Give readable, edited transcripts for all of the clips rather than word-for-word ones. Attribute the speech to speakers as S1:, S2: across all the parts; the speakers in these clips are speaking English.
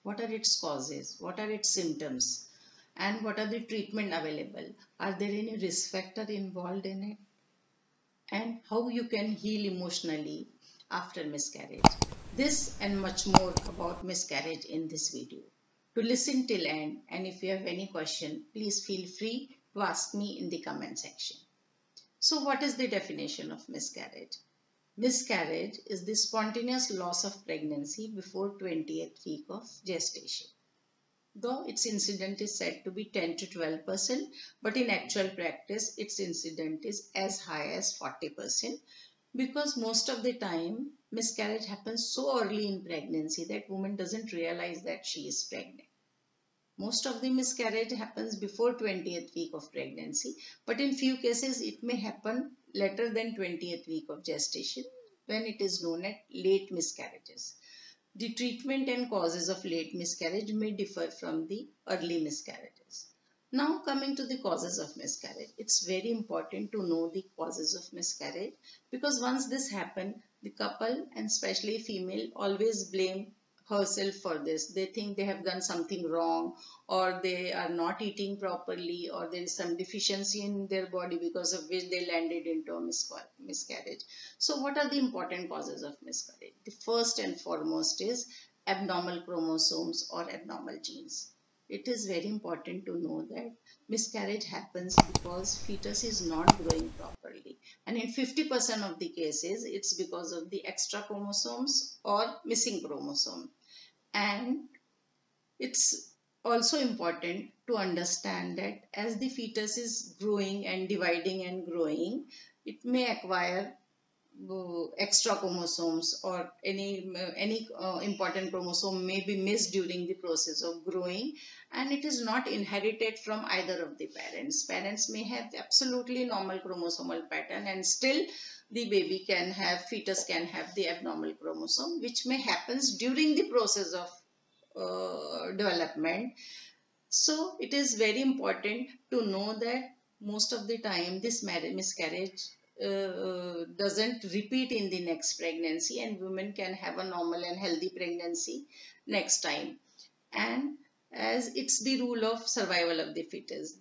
S1: What are its causes? What are its symptoms? And what are the treatment available? Are there any risk factor involved in it? And how you can heal emotionally after miscarriage. This and much more about miscarriage in this video. To listen till end, and if you have any question, please feel free to ask me in the comment section. So what is the definition of miscarriage? Miscarriage is the spontaneous loss of pregnancy before 20th week of gestation. Though its incidence is said to be 10 to 12%, but in actual practice, its incidence is as high as 40%, because most of the time miscarriage happens so early in pregnancy that woman doesn't realize that she is pregnant. Most of the miscarriage happens before 20th week of pregnancy, but in few cases it may happen later than 20th week of gestation, when it is known as late miscarriages. The treatment and causes of late miscarriage may differ from the early miscarriages. Now coming to the causes of miscarriage, it's very important to know the causes of miscarriage, because once this happens, the couple and especially female always blame herself for this. They think they have done something wrong, or they are not eating properly, or there is some deficiency in their body because of which they landed into a miscarriage. So what are the important causes of miscarriage? The first and foremost is abnormal chromosomes or abnormal genes. It is very important to know that miscarriage happens because fetus is not growing properly, and in 50% of the cases it's because of the extra chromosomes or missing chromosome. And it's also important to understand that as the fetus is growing and dividing and growing, it may acquire extra chromosomes, or any important chromosome may be missed during the process of growing, and it is not inherited from either of the parents. Parents may have absolutely normal chromosomal pattern, and still the baby can have, fetus can have the abnormal chromosome, which may happens during the process of development. So it is very important to know that most of the time this miscarriage doesn't repeat in the next pregnancy, and women can have a normal and healthy pregnancy next time. And as it's the rule of survival of the fetus,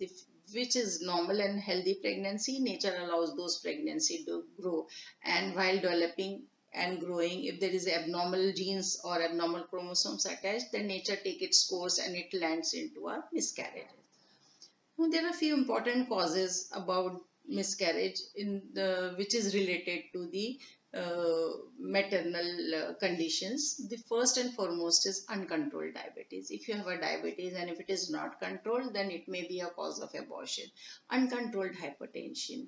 S1: which is normal and healthy pregnancy, nature allows those pregnancy to grow, and while developing and growing, if there is abnormal genes or abnormal chromosomes attached, then nature take its course and it lands into a miscarriage. Now, there are a few important causes about miscarriage which is related to the maternal conditions. The first and foremost is uncontrolled diabetes. If you have a diabetes and if it is not controlled, then it may be a cause of abortion. Uncontrolled hypertension,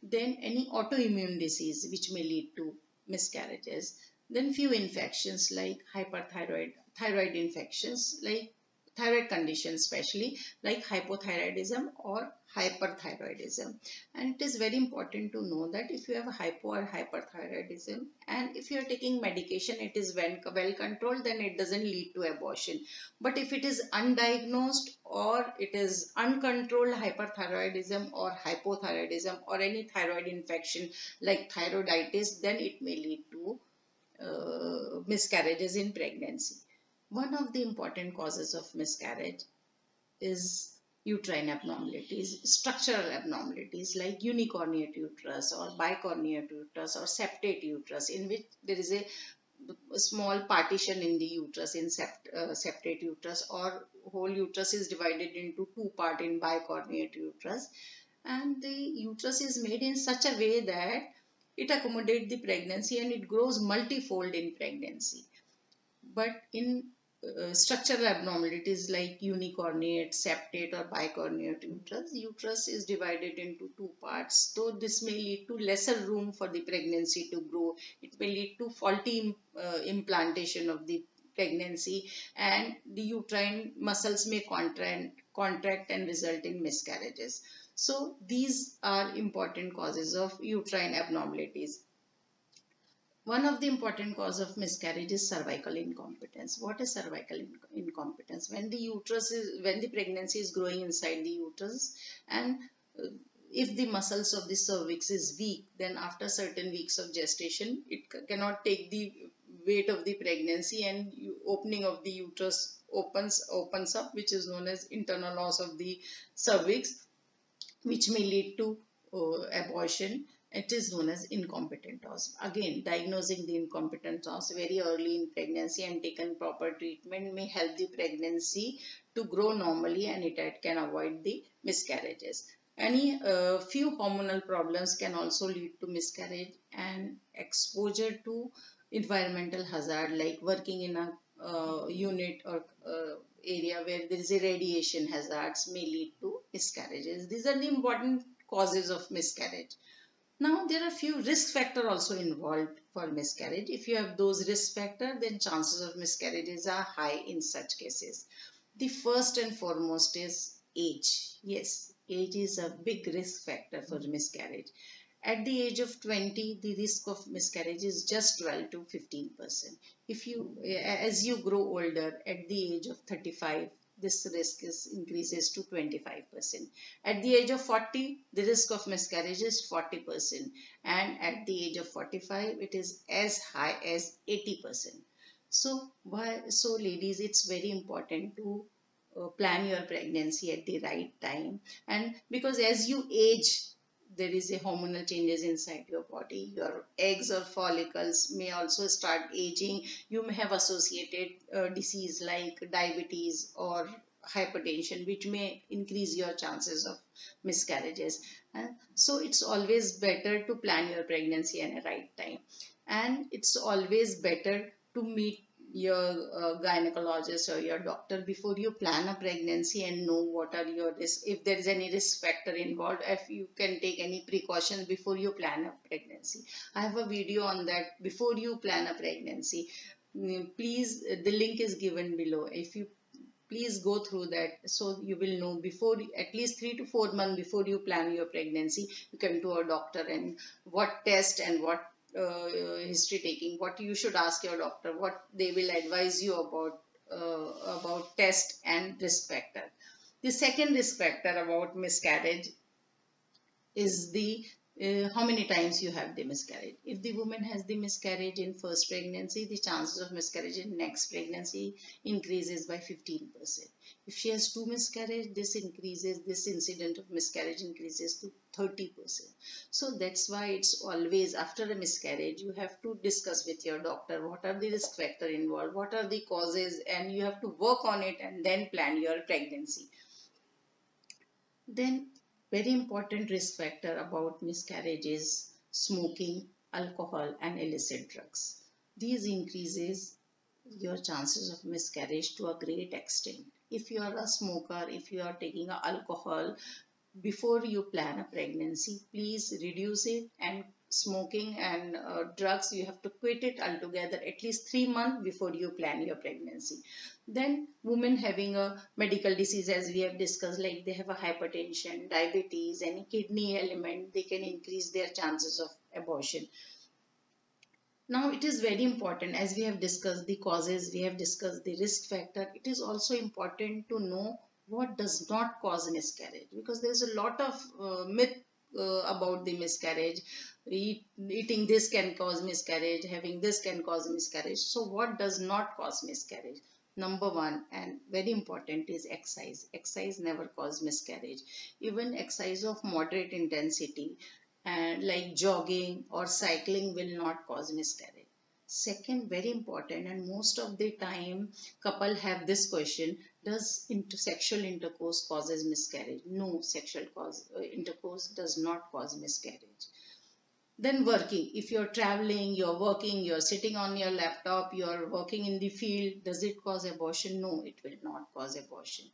S1: then any autoimmune disease which may lead to miscarriages, then few infections like thyroid infections, like thyroid conditions, especially like hypothyroidism or hyperthyroidism. And it is very important to know that if you have hypo or hyperthyroidism, and if you are taking medication, it is well controlled, then it doesn't lead to abortion. But if it is undiagnosed, or it is uncontrolled hyperthyroidism or hypothyroidism, or any thyroid infection like thyroiditis, then it may lead to miscarriages in pregnancy. One of the important causes of miscarriage is uterine abnormalities, structural abnormalities like unicornuate uterus or bicornuate uterus or septate uterus, in which there is a small partition in the uterus in septate uterus, or whole uterus is divided into two parts in bicornuate uterus, and the uterus is made in such a way that it accommodates the pregnancy and it grows multifold in pregnancy. But in structural abnormalities like unicornuate, septate or bicornuate uterus is divided into two parts. So this may lead to lesser room for the pregnancy to grow. It may lead to faulty implantation of the pregnancy, and the uterine muscles may contract and result in miscarriages. So these are important causes of uterine abnormalities. One of the important cause of miscarriage is cervical incompetence. What is cervical incompetence? When the pregnancy is growing inside the uterus, and if the muscles of the cervix is weak, then after certain weeks of gestation, it cannot take the weight of the pregnancy, and opening of the uterus opens up, which is known as internal loss of the cervix, which may lead to abortion. It is known as incompetent toss. Again, diagnosing the incompetent toss very early in pregnancy and taken proper treatment may help the pregnancy to grow normally, and it can avoid the miscarriages. Any few hormonal problems can also lead to miscarriage, and exposure to environmental hazard like working in a unit or area where there is a radiation hazards may lead to miscarriages. These are the important causes of miscarriage. Now, there are few risk factors also involved for miscarriage. If you have those risk factors, then chances of miscarriages are high in such cases. The first and foremost is age. Yes, age is a big risk factor for miscarriage. At the age of 20, the risk of miscarriage is just 12 to 15%. As you grow older, at the age of 35, this risk increases to 25%. At the age of 40, the risk of miscarriage is 40%. And at the age of 45, it is as high as 80%. So ladies, it's very important to plan your pregnancy at the right time. And because as you age, there is a hormonal changes inside your body. Your eggs or follicles may also start aging. You may have associated disease like diabetes or hypertension, which may increase your chances of miscarriages. So it's always better to plan your pregnancy at the right time. And it's always better to meet your gynecologist or your doctor before you plan a pregnancy and know what are your risks, if there is any risk factor involved, if you can take any precautions before you plan a pregnancy. I have a video on that, before you plan a pregnancy. Please, the link is given below. If you please go through that, so you will know before, at least 3 to 4 months before you plan your pregnancy, you can do a doctor and what test and what history taking, what you should ask your doctor, what they will advise you about test and risk factor. The second risk factor about miscarriage is the how many times you have the miscarriage. If the woman has the miscarriage in first pregnancy, the chances of miscarriage in next pregnancy increases by 15%. If she has 2 miscarriages, this incident of miscarriage increases to 30%. So that's why it's always after a miscarriage, you have to discuss with your doctor what are the risk factors involved, what are the causes, and you have to work on it and then plan your pregnancy. Then very important risk factor about miscarriage is smoking, alcohol and illicit drugs. These increases your chances of miscarriage to a great extent. If you are a smoker, if you are taking alcohol, before you plan a pregnancy, please reduce it, and smoking and drugs, you have to quit it altogether at least 3 months before you plan your pregnancy. Then women having a medical disease, as we have discussed, like they have a hypertension, diabetes, any kidney element, they can increase their chances of abortion. Now it is very important, as we have discussed the causes, we have discussed the risk factor, it is also important to know what does not cause miscarriage, because there is a lot of myth about the miscarriage. Eating this can cause miscarriage, having this can cause miscarriage. So what does not cause miscarriage? Number 1 and very important is exercise. Exercise never causes miscarriage. Even exercise of moderate intensity and like jogging or cycling will not cause miscarriage. Second, very important, and most of the time couple have this question, does sexual intercourse causes miscarriage? No, sexual intercourse does not cause miscarriage. Then working, if you're traveling, you're working, you're sitting on your laptop, you're working in the field, does it cause abortion? No, it will not cause abortion.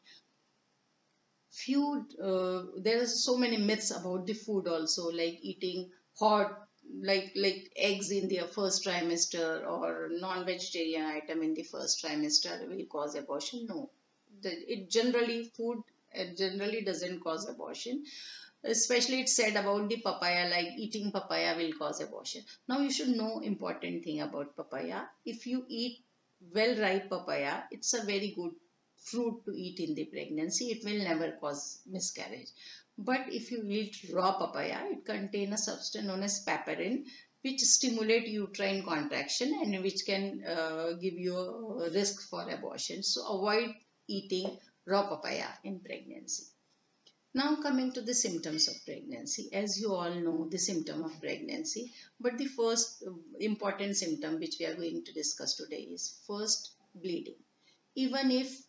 S1: There are so many myths about the food also, like eating hot, like eggs in the first trimester or non-vegetarian item in the first trimester will cause abortion. No, food generally doesn't cause abortion. Especially it's said about the papaya, like eating papaya will cause abortion. Now you should know important thing about papaya. If you eat well ripe papaya, it's a very good fruit to eat in the pregnancy. It will never cause miscarriage. But if you eat raw papaya, it contains a substance known as papain, which stimulate uterine contraction and which can give you a risk for abortion. So avoid eating raw papaya in pregnancy. Now coming to the symptoms of pregnancy. As you all know, the symptom of pregnancy, but the first important symptom which we are going to discuss today is first bleeding. Even if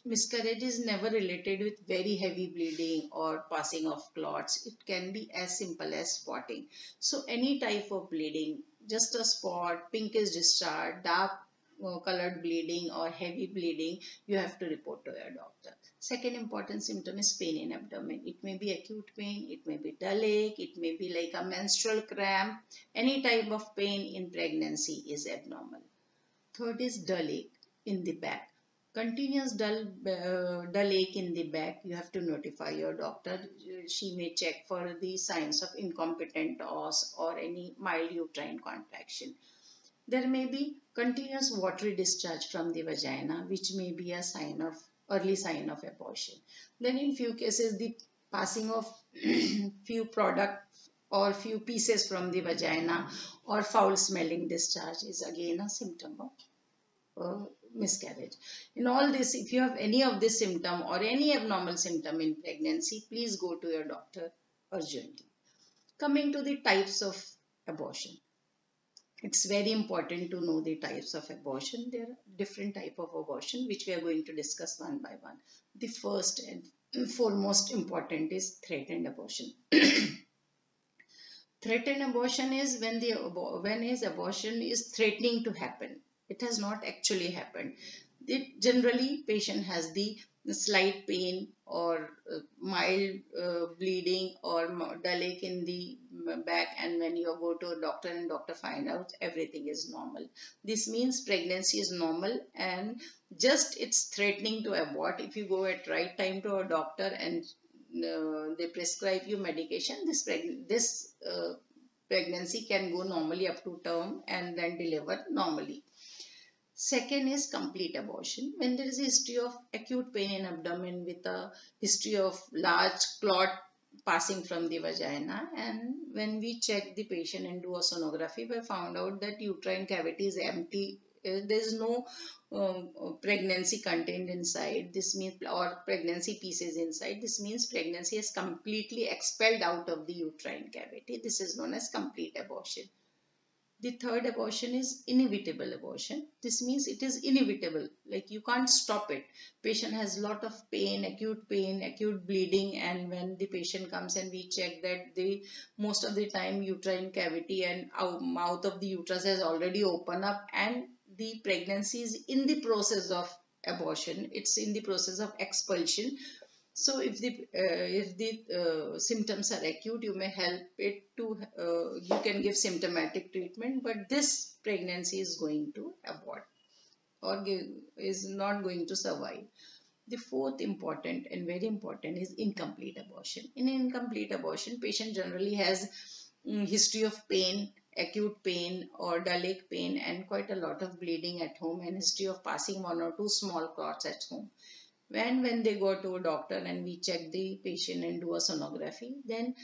S1: miscarriage is never related with very heavy bleeding or passing of clots, it can be as simple as spotting. So any type of bleeding, just a spot, pinkish discharge, dark colored bleeding or heavy bleeding, you have to report to your doctor. Second important symptom is pain in abdomen. It may be acute pain, it may be dull ache, it may be like a menstrual cramp. Any type of pain in pregnancy is abnormal. Third is dull ache in the back. Continuous dull ache in the back, you have to notify your doctor. She may check for the signs of incompetent os or any mild uterine contraction. There may be continuous watery discharge from the vagina, which may be a early sign of abortion. Then in few cases, the passing of few products or few pieces from the vagina or foul smelling discharge is again a symptom of miscarriage. In all this, if you have any of this symptom or any abnormal symptom in pregnancy, please go to your doctor urgently. Coming to the types of abortion. It's very important to know the types of abortion. There are different types of abortion which we are going to discuss one by one. The first and foremost important is threatened abortion. Threatened abortion is when his abortion is threatening to happen. It has not actually happened. Generally, patient has the slight pain or mild bleeding or dull ache in the back, and when you go to a doctor and doctor find out everything is normal. This means pregnancy is normal and just it's threatening to abort. If you go at right time to a doctor and they prescribe you medication, this pregnancy can go normally up to term and then deliver normally. Second is complete abortion. When there is a history of acute pain in abdomen with a history of large clot passing from the vagina, and when we check the patient and do a sonography, we found out that uterine cavity is empty. There is no pregnancy contained inside. This means, or pregnancy pieces inside. This means pregnancy is completely expelled out of the uterine cavity. This is known as complete abortion. The third abortion is inevitable abortion. This means it is inevitable, like you can't stop it. Patient has lot of pain, acute bleeding, and when the patient comes and we check that most of the time uterine cavity and mouth of the uterus has already opened up and the pregnancy is in the process of abortion. It's in the process of expulsion. So if the symptoms are acute, you may help it to, you can give symptomatic treatment, but this pregnancy is going to abort or is not going to survive. The fourth important and very important is incomplete abortion. In incomplete abortion, patient generally has history of pain, acute pain or dull ache pain and quite a lot of bleeding at home and history of passing 1 or 2 small clots at home. When they go to a doctor and we check the patient and do a sonography, then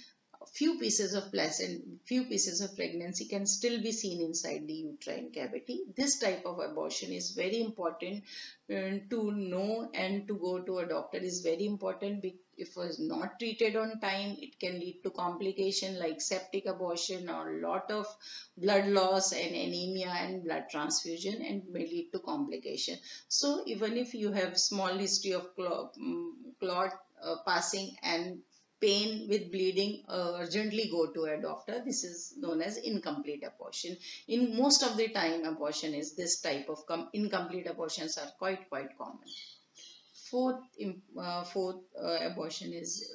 S1: few pieces of pregnancy can still be seen inside the uterine cavity. This type of abortion is very important to know, and to go to a doctor is very important. If it was not treated on time, it can lead to complication like septic abortion or lot of blood loss and anemia and blood transfusion, and may lead to complication. So even if you have small history of clot passing and pain with bleeding, urgently go to a doctor. This is known as incomplete abortion. In most of the time, abortion is this type of incomplete abortions are quite common. Fourth abortion is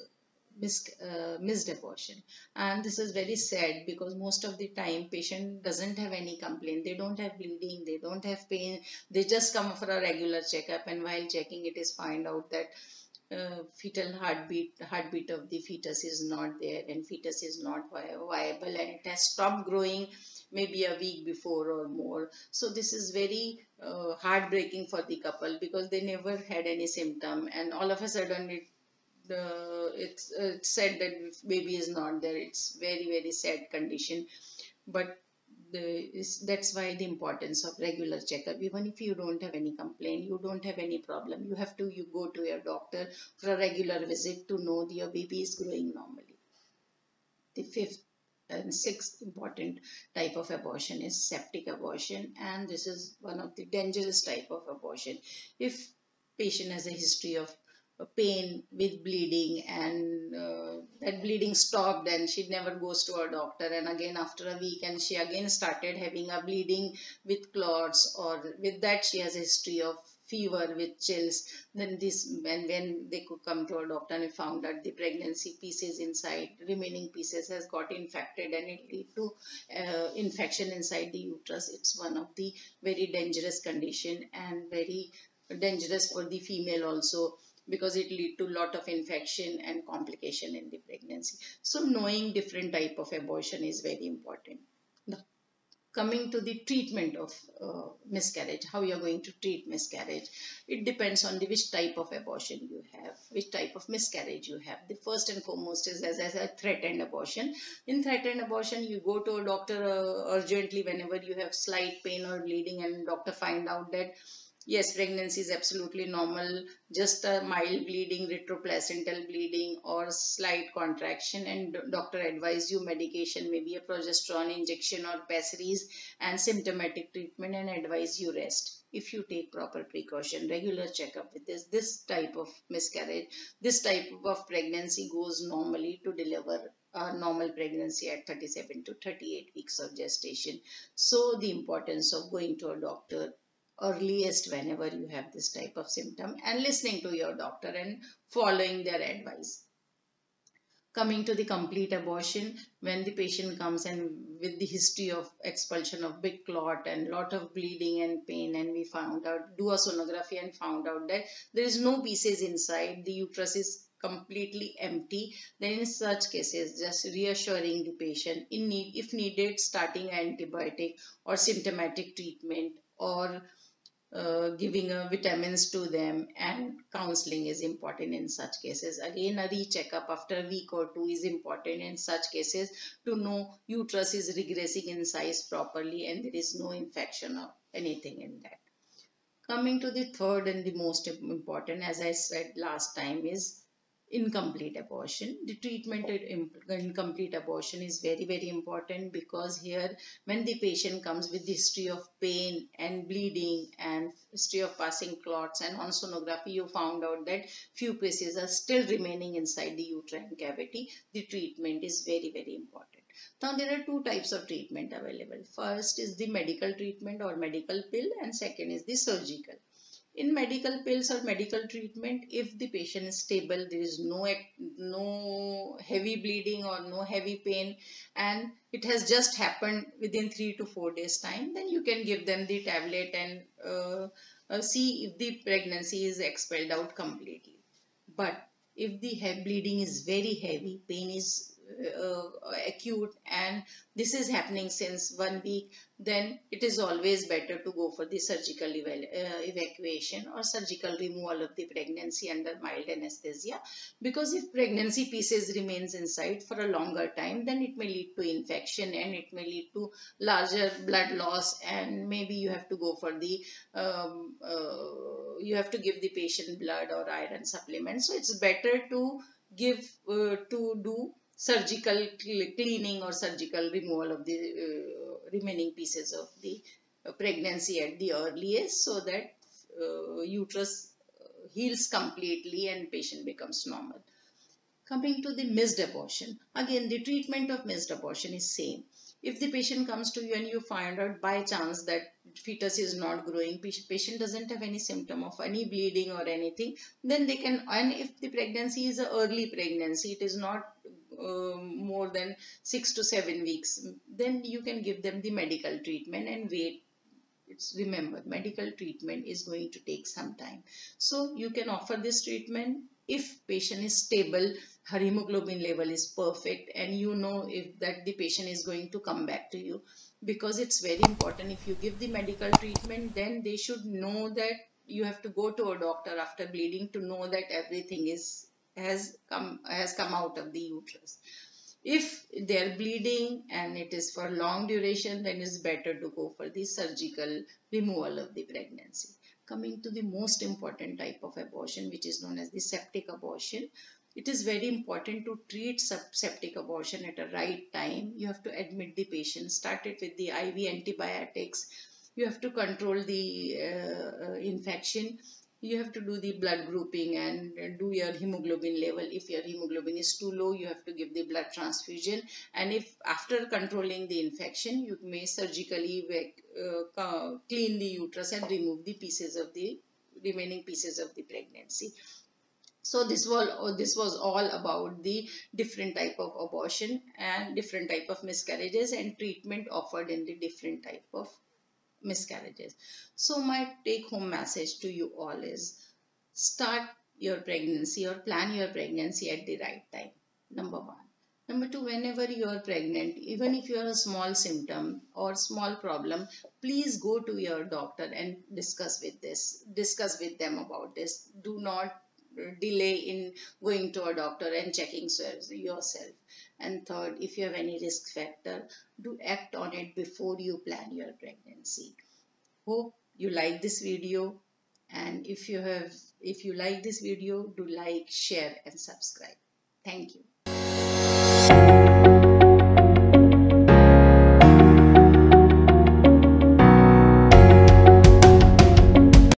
S1: missed abortion, and this is very sad because most of the time patient doesn't have any complaint. They don't have bleeding, they don't have pain, they just come for a regular checkup, and while checking it is find out that fetal heartbeat of the fetus is not there and fetus is not viable and it has stopped growing maybe a week before or more. So this is very heartbreaking for the couple because they never had any symptom, and all of a sudden it's said that baby is not there. It's very sad condition, but that's why the importance of regular checkup. Even if you don't have any complaint, you don't have any problem, you go to your doctor for a regular visit to know that your baby is growing normally. The fifth and sixth important type of abortion is septic abortion, and this is one of the dangerous type of abortion. If patient has a history of pain with bleeding, and that bleeding stopped and she never goes to her doctor, and again after a week and she again started having a bleeding with clots, or with that she has a history of fever with chills, then this, and when they could come to a doctor and found that the pregnancy pieces inside, remaining pieces has got infected and it lead to infection inside the uterus. It's one of the very dangerous condition, and very dangerous for the female also, because it lead to lot of infection and complication in the pregnancy. So knowing different type of abortion is very important. Now, coming to the treatment of miscarriage, how you are going to treat miscarriage, it depends on the which type of abortion you have, which type of miscarriage you have. The first and foremost is as a threatened abortion. In threatened abortion, you go to a doctor urgently whenever you have slight pain or bleeding, and doctor find out that yes, pregnancy is absolutely normal, just a mild bleeding, retroplacental bleeding or slight contraction, and doctor advise you medication, maybe a progesterone injection or pessaries, and symptomatic treatment, and advise you rest. If you take proper precaution, regular checkup with this type of miscarriage, this type of pregnancy goes normally to deliver a normal pregnancy at 37 to 38 weeks of gestation. So the importance of going to a doctor earliest whenever you have this type of symptom, and listening to your doctor and following their advice. Coming to the complete abortion, when the patient comes and with the history of expulsion of big clot and lot of bleeding and pain, and we found out, do a sonography and found out that there is no pieces inside, the uterus is completely empty, then in such cases just reassuring the patient, if needed, starting antibiotic or symptomatic treatment, or giving vitamins to them, and counseling is important in such cases. Again, a recheck-up after a week or two is important in such cases to know uterus is regressing in size properly and there is no infection or anything in that. Coming to the third and the most important, as I said last time, is incomplete abortion. The treatment in incomplete abortion is very, very important, because here when the patient comes with history of pain and bleeding and history of passing clots, and on sonography you found out that few pieces are still remaining inside the uterine cavity, the treatment is very, very important. Now there are two types of treatment available. First is the medical treatment or medical pill, and second is the surgical. In medical pills or medical treatment, if the patient is stable, there is no heavy bleeding or no heavy pain, and it has just happened within 3 to 4 days time, then you can give them the tablet and see if the pregnancy is expelled out completely. But if the bleeding is very heavy, pain is acute, and this is happening since 1 week, then it is always better to go for the surgical evacuation or surgical removal of the pregnancy under mild anesthesia, because if pregnancy pieces remains inside for a longer time, then it may lead to infection and it may lead to larger blood loss, and maybe you have to go for the you have to give the patient blood or iron supplements. So it's better to give to do surgical cleaning or surgical removal of the remaining pieces of the pregnancy at the earliest, so that uterus heals completely and patient becomes normal. Coming to the missed abortion, again the treatment of missed abortion is same. If the patient comes to you and you find out by chance that fetus is not growing, patient doesn't have any symptom of any bleeding or anything, then they can, and if the pregnancy is an early pregnancy, it is not more than 6 to 7 weeks, then you can give them the medical treatment and wait. Remember, medical treatment is going to take some time, so you can offer this treatment if patient is stable, her hemoglobin level is perfect, and you know if that the patient is going to come back to you. Because it's very important, if you give the medical treatment, then they should know that you have to go to a doctor after bleeding to know that everything has come out of the uterus. If they're bleeding and it is for long duration, then it's better to go for the surgical removal of the pregnancy. Coming to the most important type of abortion, which is known as the septic abortion, it is very important to treat septic abortion at a right time. You have to admit the patient, start it with the IV antibiotics. You have to control the infection. You have to do the blood grouping and do your hemoglobin level. If your hemoglobin is too low, you have to give the blood transfusion. And if after controlling the infection, you may surgically clean the uterus and remove the pieces of the remaining pieces of the pregnancy. So this was all about the different type of abortion and different type of miscarriages and treatment offered in the different type of miscarriages. So my take home message to you all is, start your pregnancy or plan your pregnancy at the right time. Number one. Number two, whenever you are pregnant, even if you have a small symptom or small problem, please go to your doctor and discuss with them about this. Do not delay in going to a doctor and checking yourself. And third, if you have any risk factor, do act on it before you plan your pregnancy. Hope you like this video, and if you like this video, do like, share and subscribe. Thank you.